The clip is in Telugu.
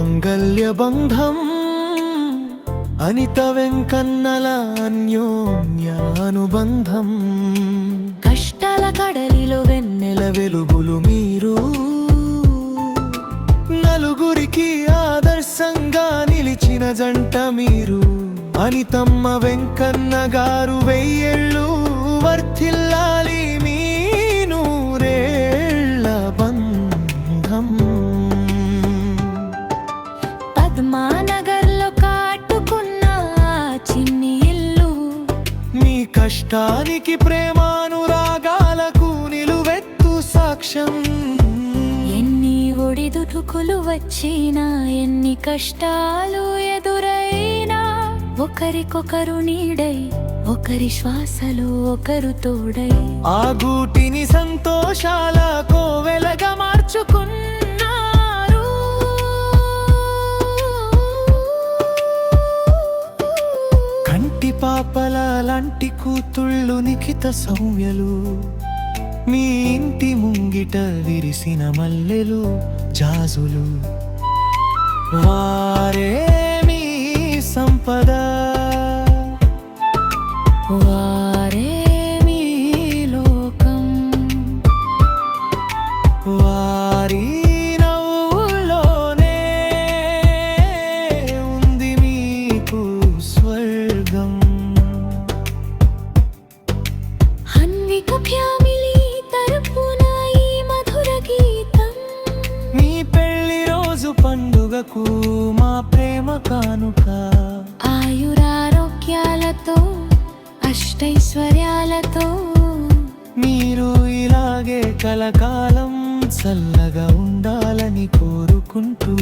మాంగళ్య బంధం అనిత వెంకన్నల అన్యోన్యానుబంధం కష్టాల కడలిలో వెన్నెల వెలుగులు మీరు నలుగురికి ఆదర్శంగా నిలిచిన జంట మీరు అనితమ్మ వెంకన్న గారు 1000 ఏళ్ళు వర్ధిల్లాలి మీ నూరేళ్ల బంధం పద్మానగర్లో కాటుకున్న చిన్ని ఇల్లు మీ కష్టానికి ప్రేమానురాగాలకు నిలువెత్తు సాక్ష్యం ఎన్ని ఒడిదుడుకులు వచ్చినా ఎన్ని కష్టాలు ఎదురైనా ఒకరికొకరు నీడై ఒకరి శ్వాసలో ఒకరు తోడై ఆ గూటిని సంతోషాల కోవెలగా మార్చుకున్నారు కంటి పాపల లాంటి కూతుళ్ళు నిఖిత సౌమ్యలు మీ ఇంటి ముంగిట విరిసిన మల్లెలు జాజులు వారే మీ సంపద వారే మీ లోకం వారి నవ్వులోనే ఉంది మీకు స్వర్గం హన్విక ఫ్యామిలీ తరపున ఈ మధుర గీతం మీ పెళ్లి రోజు పండుగకు మా ప్రేమ కానుక ఆయురారోగ్యాలతో అష్టైశ్వర్యాలతో మీరు ఇలాగే కలకాలం చల్లగా ఉండాలని కోరుకుంటూ